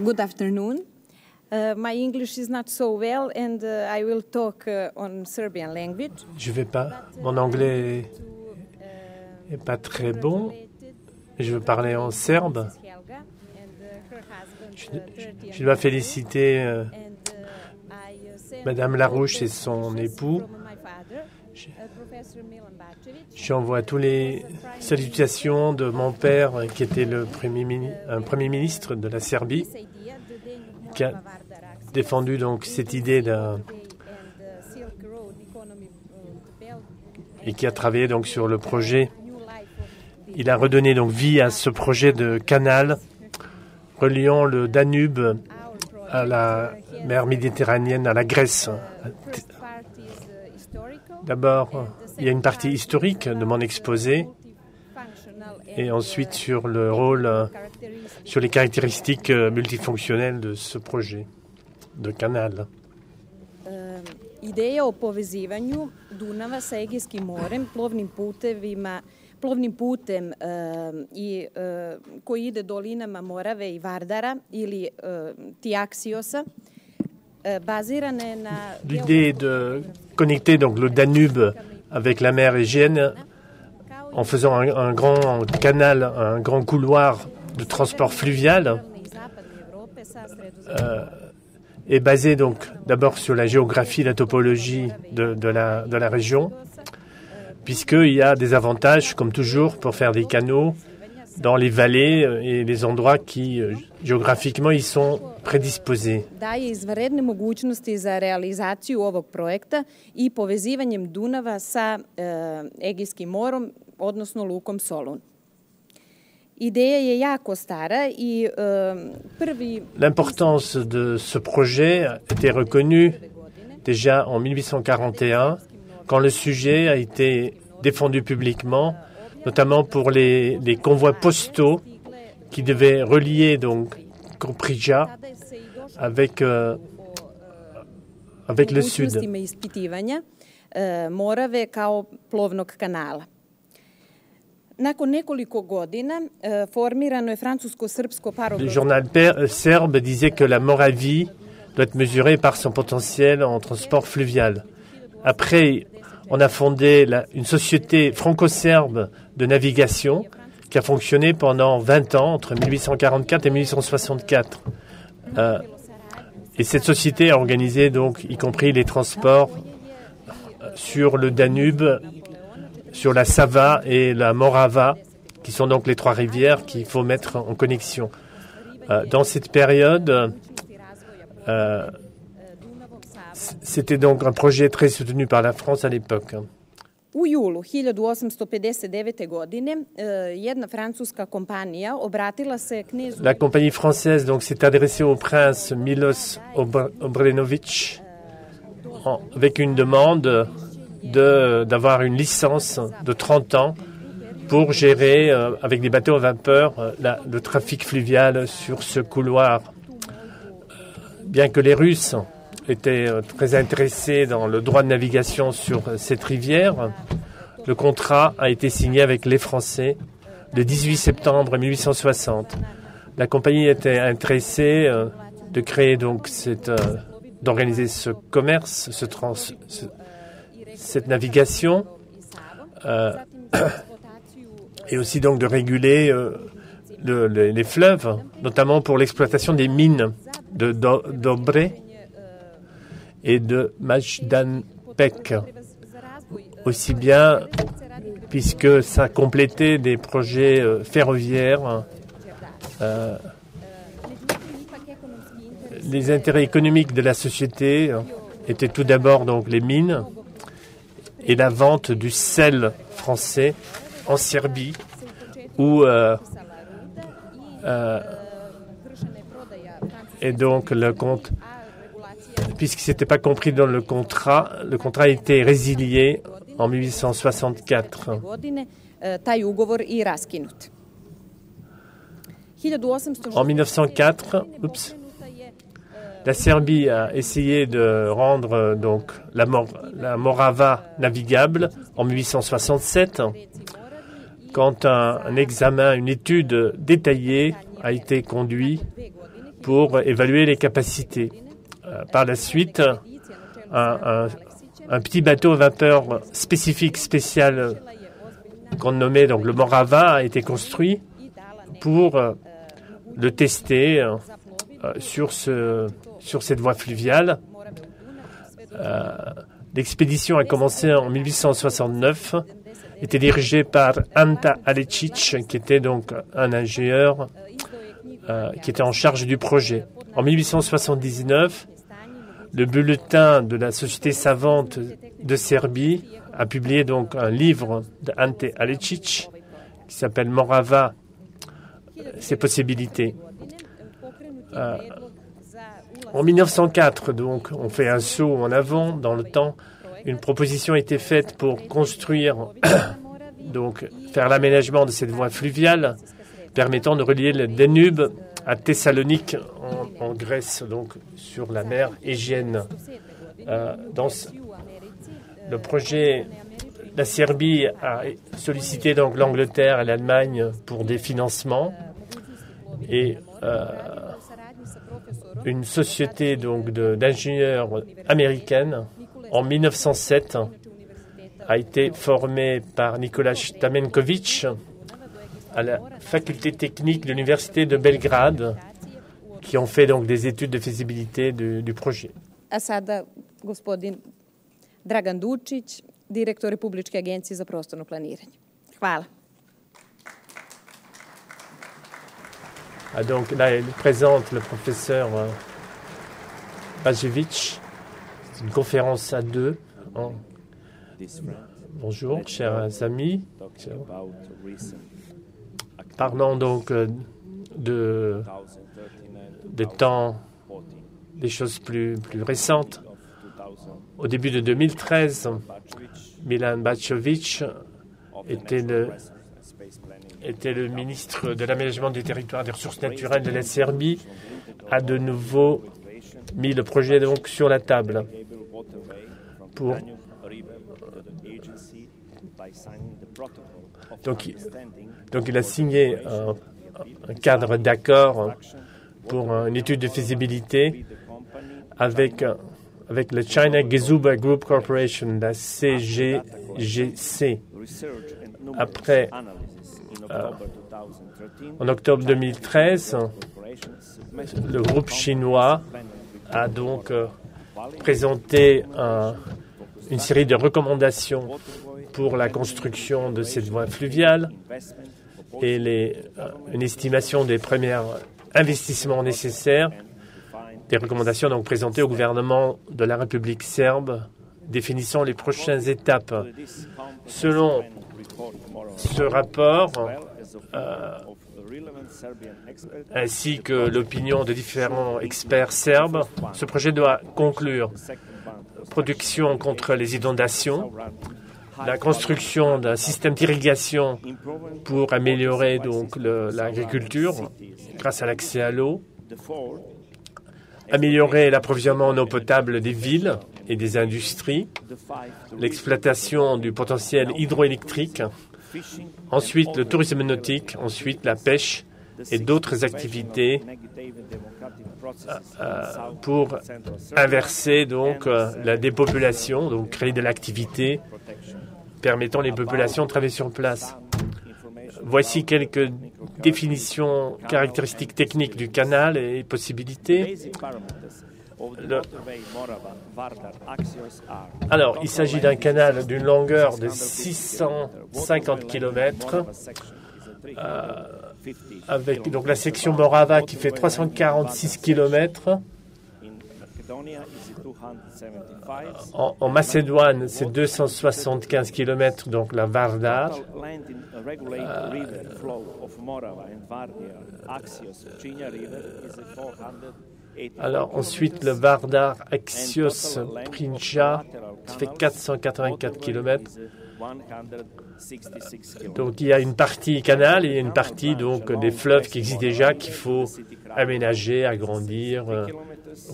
Good afternoon. My English is not so well and I will talk on Serbian language. Mon anglais est pas très bon. Je veux parler en serbe. Je dois féliciter Madame Larouche et son époux. J'envoie tous les salutations de mon père, qui était un premier ministre de la Serbie, qui a défendu donc cette idée et qui a travaillé donc sur le projet. Il a redonné donc vie à ce projet de canal reliant le Danube à la mer Méditerranéenne, à la Grèce. D'abord, il y a une partie historique de mon exposé et ensuite sur le rôle, sur les caractéristiques multifonctionnelles de ce projet de canal. Ideja o povezivanju Dunava sa Egejskim morem, plovnim putem koji ide dolinama Morave i Vardara ili Tiaksiosa, bazirana je na... L'idée de connecter donc le Danube avec la mer Égéenne en faisant un grand canal, un grand couloir de transport fluvial est basée donc d'abord sur la géographie, la topologie de la région, puisqu'il y a des avantages, comme toujours, pour faire des canaux dans les vallées et les endroits qui, géographiquement, y sont prédisposés. Daje izvanredne mogućnosti za realizaciju ovog projekta i povezivanjem Dunava sa Egejskim morom, odnosno lukom Solun. Ideja je jako stara i prvi... L'importance de ce projet était reconnue déjà en 1841, quand le sujet a été défendu publiquement, notamment pour les convois postaux qui devaient relier donc Koprivlja avec le sud. Ispitivanja Morave kao plovnog kanala. Nakon nekoliko godina formirano je francusko-srpsko parobrojstvo. Le journal serbe disait que la Moravie doit être mesurée par son potentiel en transport fluvial. Après, on a fondé une société franco-serbe de navigation qui a fonctionné pendant 20 ans, entre 1844 et 1864. Et cette société a organisé, donc, y compris les transports sur le Danube, sur la Sava et la Morava, qui sont donc les trois rivières qu'il faut mettre en connexion. Dans cette période, c'était donc un projet très soutenu par la France à l'époque. U julu 1859. godine jedna francuska kompanija obratila se knezu... La compagnie française donc s'est adressée au prince Miloš Obrenović avec une demande d'avoir une licence de 30 ans pour gérer avec des bateaux à vapeur le trafic fluvial sur ce couloir. Bien que les Russes étaient très intéressés dans le droit de navigation sur cette rivière, le contrat a été signé avec les Français le 18 septembre 1860. La compagnie était intéressée de créer donc d'organiser ce commerce, cette navigation, et aussi donc de réguler les fleuves, notamment pour l'exploitation des mines de Dobre et de Majdanpek, aussi bien puisque ça complétait des projets ferroviaires. Les intérêts économiques de la société étaient tout d'abord donc les mines et la vente du sel français en Serbie, où et donc le compte, puisqu'il s'était pas compris dans le contrat a été résilié en 1864. En 1904, la Serbie a essayé de rendre donc la Morava navigable en 1867, quand un examen, une étude détaillée a été conduit pour évaluer les capacités. Par la suite, un petit bateau à vapeur spécial qu'on nommait donc le Morava a été construit pour le tester sur cette voie fluviale. L'expédition a commencé en 1869, était dirigée par Ante Alečić, qui était donc un ingénieur qui était en charge du projet. En 1879, le bulletin de la Société savante de Serbie a publié donc un livre d'Ante Alečić qui s'appelle Morava, ses possibilités. En 1904, donc, on fait un saut en avant dans le temps. Une proposition a été faite pour construire, donc faire l'aménagement de cette voie fluviale permettant de relier le Danube à Thessalonique en Grèce, donc sur la mer Égéenne. Le projet, la Serbie a sollicité donc l'Angleterre et l'Allemagne pour des financements et une société donc d'ingénieurs américaine en 1907 a été formée par Nikola Stamenković à la faculté technique de l'université de Belgrade, qui ont fait donc des études de faisabilité du projet. A sada gospodin Dragan Dučić, direktor Republičke agencije za prostorno planiranje. Hvala. Donc là, il présente le professeur Bajević. C'est une conférence à deux. Bonjour, chers amis. Parlons donc des temps, des choses plus récentes. Au début de 2013, Milan Bačević était le ministre de l'aménagement du territoire et des ressources naturelles de la Serbie, a de nouveau mis le projet donc sur la table donc il a signé un cadre d'accord pour une étude de faisabilité avec le China Gesuba Group Corporation, la CGGC. Après, en octobre 2013, le groupe chinois a donc présenté une série de recommandations pour la construction de cette voie fluviale et une estimation des premiers investissements nécessaires. Des recommandations donc présentées au gouvernement de la République serbe, définissant les prochaines étapes. Selon ce rapport, ainsi que l'opinion de différents experts serbes, ce projet doit conclure protection contre les inondations, la construction d'un système d'irrigation pour améliorer donc l'agriculture grâce à l'accès à l'eau, améliorer l'approvisionnement en eau potable des villes et des industries, l'exploitation du potentiel hydroélectrique, ensuite le tourisme nautique, ensuite la pêche et d'autres activités pour inverser donc la dépopulation, donc créer de l'activité permettant les populations de travailler sur place. Voici quelques définitions caractéristiques techniques du canal et possibilités. Alors, il s'agit d'un canal d'une longueur de 650 km avec donc la section Morava qui fait 346 km. En Macédoine, c'est 275 km, donc la Vardar. Alors ensuite, le Vardar Axios Prinja, ça fait 484 km. Donc il y a une partie canal et une partie donc des fleuves qui existent déjà qu'il faut aménager, agrandir,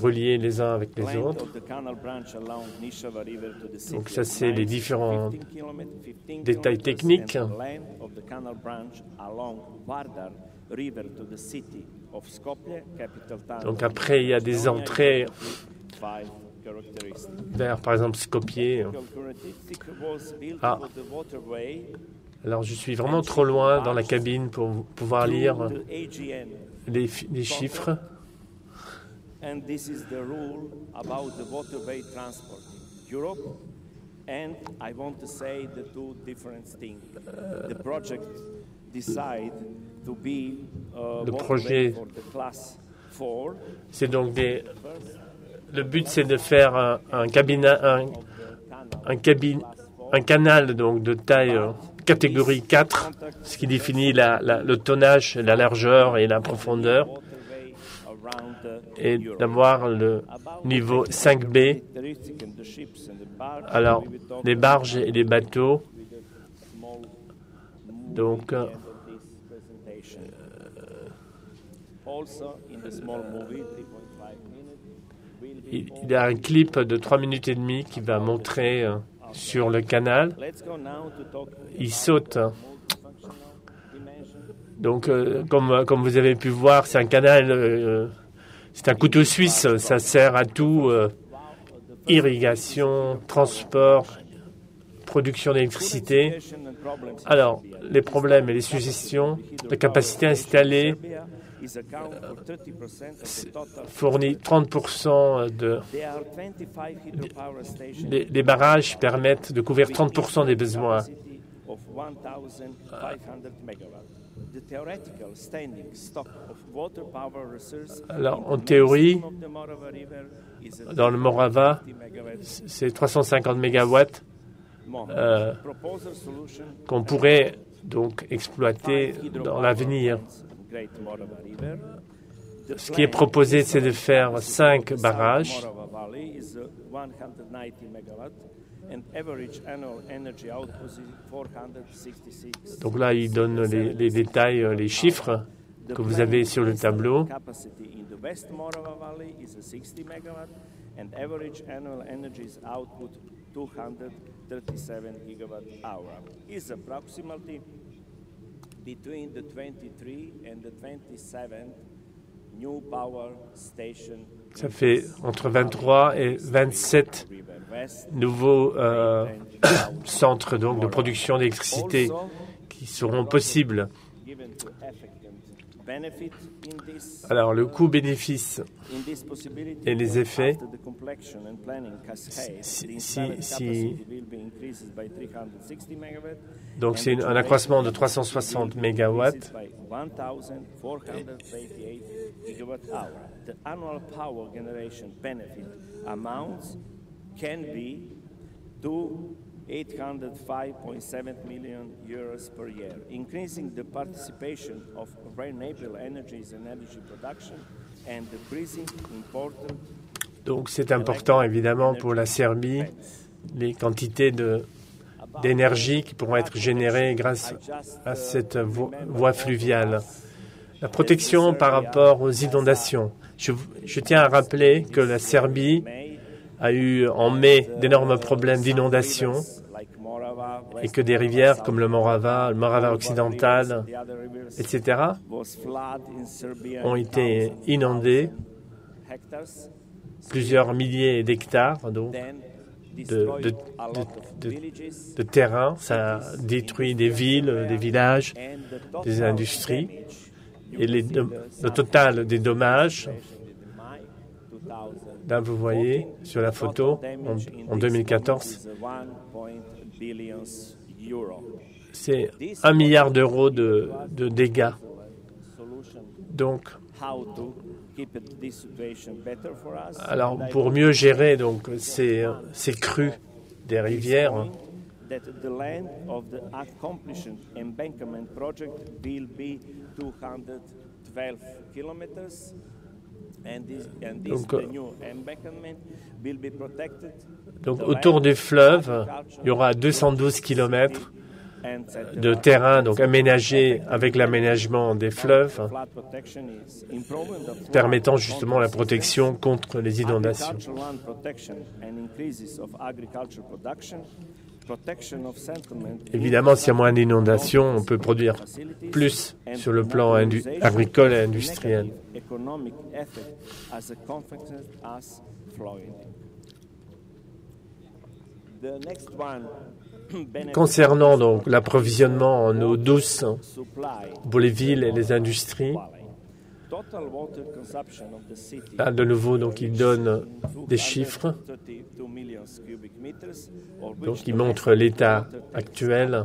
relier les uns avec les autres. Donc ça c'est les différents détails techniques. Donc après, il y a des entrées vers, par exemple, Skopje. Ah. Alors, je suis vraiment trop loin dans la cabine pour pouvoir lire les chiffres. And this is the rule about the waterway transport in Europe. And I want to say the two different things. The project decide to be le projet, for the class 4. C'est donc le but, c'est de faire un canal donc de taille catégorie 4, ce qui définit le tonnage, la largeur et la profondeur, et d'avoir le niveau 5B. Alors, les barges et les bateaux, donc il y a un clip de 3 minutes et demie qui va montrer sur le canal. Il saute. Donc, comme vous avez pu voir, c'est un canal, c'est un couteau suisse. Ça sert à tout, irrigation, transport, production d'électricité. Alors, les problèmes et les suggestions, la capacité installée fournit 30% les barrages permettent de couvrir 30% des besoins. Alors, en théorie, dans le Morava, c'est 350 mégawatts qu'on pourrait donc exploiter dans l'avenir. Ce qui est proposé, c'est de faire 5 barrages. Donc là, il donne les détails, les chiffres que vous avez sur le tableau. Between the 23 and the 27 new power stations. Ça fait entre 23 et 27 nouveaux centres donc, de production d'électricité qui seront possibles. Alors, le coût-bénéfice et les effets, donc c'est un accroissement de 360 mégawatts. The annual power generation benefit amounts can be to 805.7 million euros per year, increasing the participation of renewable energies and energy production and decreasing important. Donc c'est important évidemment pour la Serbie les quantités d'énergie qui pourront être générées grâce à cette voie fluviale. La protection par rapport aux inondations. Je tiens à rappeler que la Serbie a eu en mai d'énormes problèmes d'inondation et que des rivières comme le Morava occidental, etc., ont été inondées, plusieurs milliers d'hectares donc, de terrain. Ça a détruit des villes, des villages, des industries. Et le total des dommages, là vous voyez sur la photo, en 2014, c'est 1 milliard d'euros de dégâts. Donc, alors pour mieux gérer donc, ces crues des rivières, that the length of the accomplishment embankment project will be 212 kilometers, and this the new embankment will be protected. Donc autour du fleuve, il y aura 212 kilomètres de terrain donc aménagé avec l'aménagement des fleuves, permettant justement la protection contre les inondations. Évidemment, s'il y a moins d'inondations, on peut produire plus sur le plan agricole et industriel. Concernant donc l'approvisionnement en eau douce pour les villes et les industries, là, de nouveau, donc, il donne des chiffres. Donc, il montre l'état actuel.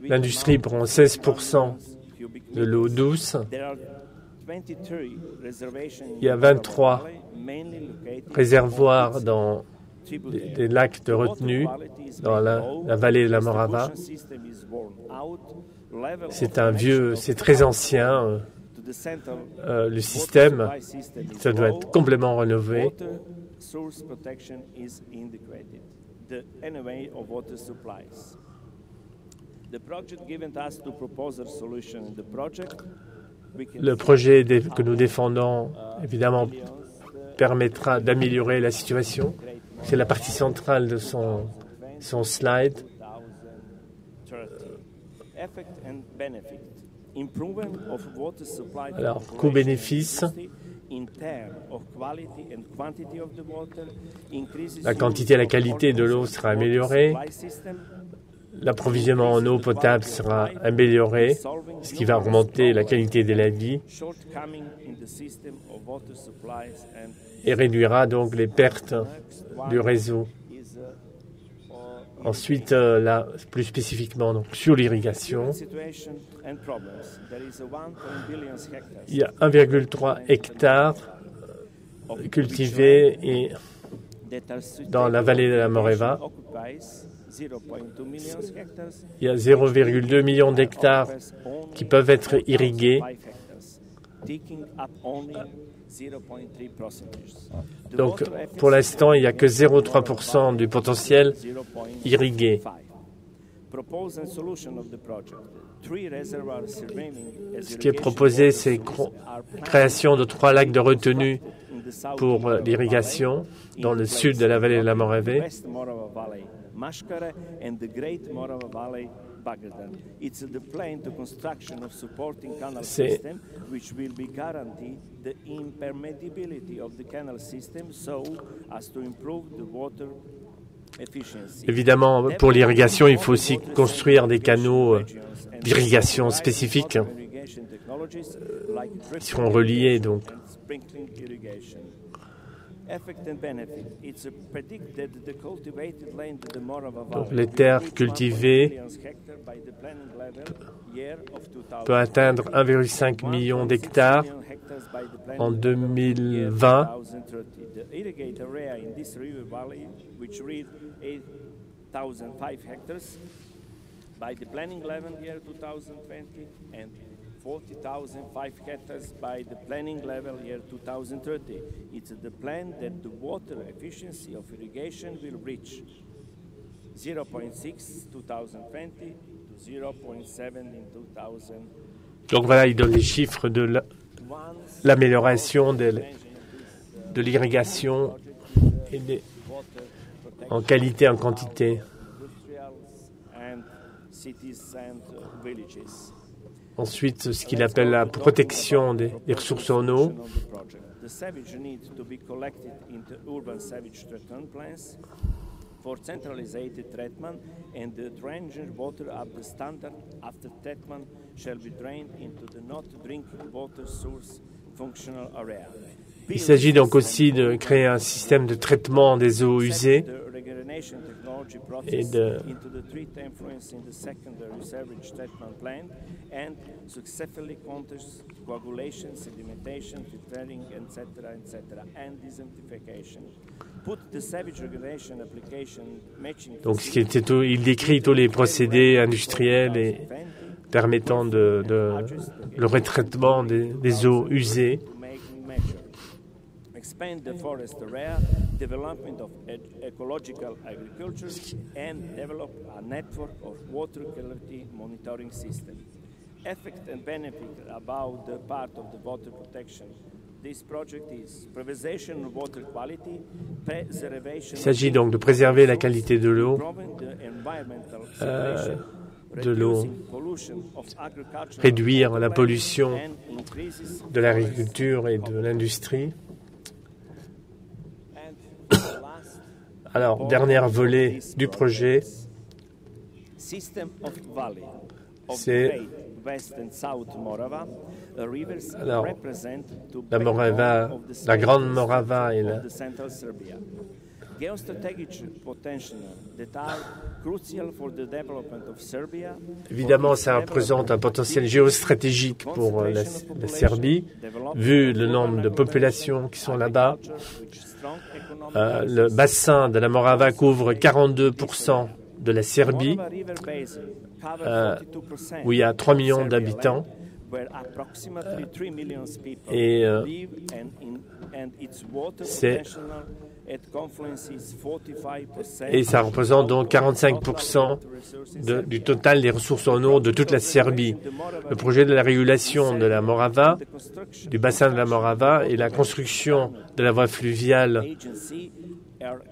L'industrie prend 16% de l'eau douce. Il y a 23 réservoirs dans des lacs de retenue dans la vallée de la Morava. C'est très ancien. Le système, ça doit être complètement rénové. Le projet que nous défendons, évidemment, permettra d'améliorer la situation. C'est la partie centrale de son slide. Alors, coût-bénéfice. La quantité et la qualité de l'eau sera améliorée. L'approvisionnement en eau potable sera amélioré, ce qui va augmenter la qualité de la vie et réduira donc les pertes du réseau. Ensuite, là, plus spécifiquement donc, sur l'irrigation, il y a 1,3 hectares cultivés et dans la vallée de la Morava. Il y a 0,2 millions d'hectares qui peuvent être irrigués. Donc, pour l'instant, il n'y a que 0,3% du potentiel irrigué. Ce qui est proposé, c'est la création de 3 lacs de retenue pour l'irrigation dans le sud de la vallée de la Morava. C'est évidemment, pour l'irrigation, il faut aussi construire des canaux d'irrigation spécifiques qui seront reliés donc. Donc, les terres cultivées peuvent atteindre 1,5 million d'hectares en 2020. By the planning level year 2020 and 40,005 hectares by the planning level year 2030. It's the plan that the water efficiency of irrigation will reach 0.6 2020 to 0.7 in 2000. Donc voilà, il donne les chiffres de l'amélioration de l'irrigation en qualité et en quantité. Ensuite, ce qu'il appelle la protection des ressources en eau. For centralized treatment and the drainage water of the standard after treatment shall be drained into the not drinking water source functional area. Il s'agit donc aussi de créer un système de traitement des eaux usées et de donc il décrit tous les procédés industriels et permettant le retraitement des eaux usées. Expand the forest area, development of ecological agriculture, and develop a network of water quality monitoring system. effect and benefit about the part of the water protection. This project is preservation of water quality, preservation. Il s'agit donc de préserver la qualité de l'eau, réduire la pollution de l'agriculture et de l'industrie. Alors, dernier volet du projet, c'est alors, la Morava, la Grande Morava et la... Évidemment, ça représente un potentiel géostratégique pour la Serbie, vu le nombre de populations qui sont là-bas. Le bassin de la Morava couvre 42% de la Serbie, où il y a 3 millions d'habitants. Et ça représente donc 45% du total des ressources en eau de toute la Serbie. Le projet de la régulation de la Morava, du bassin de la Morava, et la construction de la voie fluviale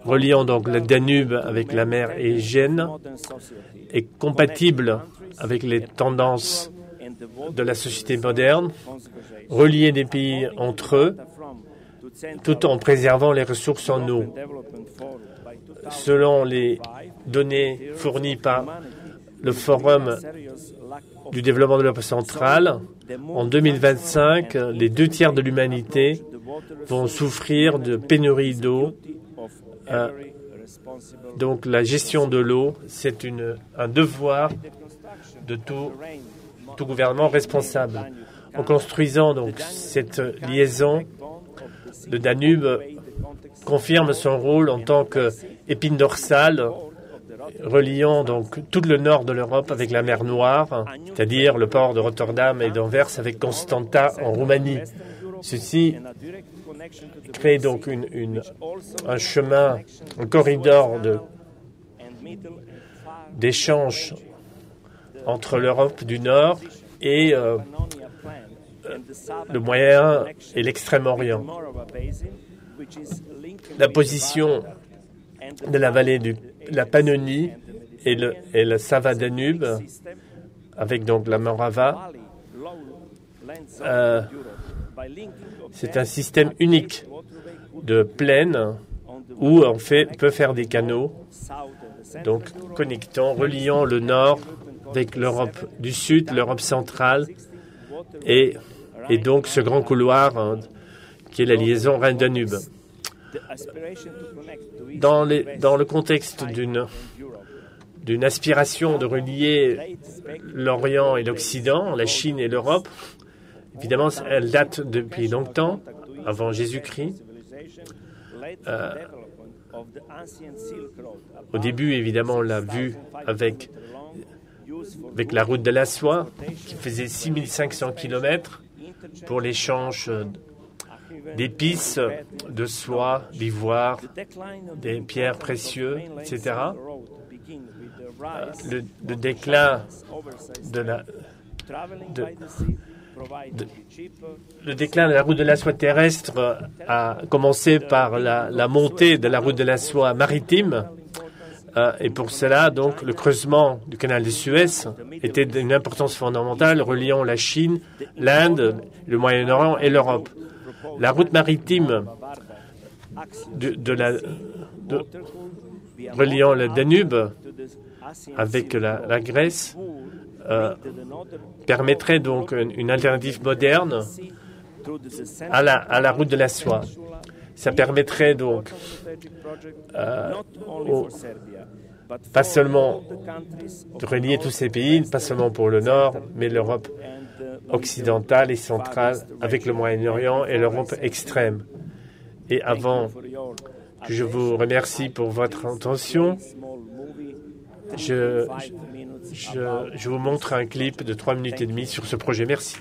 reliant donc le Danube avec la mer Égène est compatible avec les tendances de la société moderne, relier des pays entre eux, tout en préservant les ressources en eau. Selon les données fournies par le Forum du développement de l'Europe centrale, en 2025, les 2 tiers de l'humanité vont souffrir de pénurie d'eau. Donc la gestion de l'eau, c'est un devoir de tout gouvernement responsable. En construisant donc cette liaison, le Danube confirme son rôle en tant qu'épine dorsale reliant donc tout le nord de l'Europe avec la mer Noire, c'est-à-dire le port de Rotterdam et d'Anvers avec Constanta en Roumanie. Ceci crée donc un chemin, un corridor d'échange entre l'Europe du Nord et le Moyen et l'Extrême-Orient. La position de la vallée de la Pannonie et le Sava-Danube, avec donc la Morava, c'est un système unique de plaine où on peut faire des canaux, donc connectant, reliant le nord avec l'Europe du Sud, l'Europe centrale, et donc ce grand couloir qui est la liaison Rhin-Danube. Dans le contexte d'une aspiration de relier l'Orient et l'Occident, la Chine et l'Europe, évidemment, elle date depuis longtemps, avant Jésus-Christ. Au début, évidemment, on l'a vu avec la route de la soie, qui faisait 6500 km pour l'échange d'épices, de soie, d'ivoire, des pierres précieuses, etc. Le déclin de la route de la soie terrestre a commencé par la montée de la route de la soie maritime. Et pour cela, donc, le creusement du canal de Suez était d'une importance fondamentale, reliant la Chine, l'Inde, le Moyen-Orient et l'Europe. La route maritime reliant le Danube avec la Grèce permettrait donc une alternative moderne à la route de la soie. Ça permettrait donc pas seulement de relier tous ces pays, pas seulement pour le Nord, mais l'Europe occidentale et centrale avec le Moyen-Orient et l'Europe extrême. Et avant que je vous remercie pour votre attention, je vous montre un clip de 3 minutes et demie sur ce projet. Merci.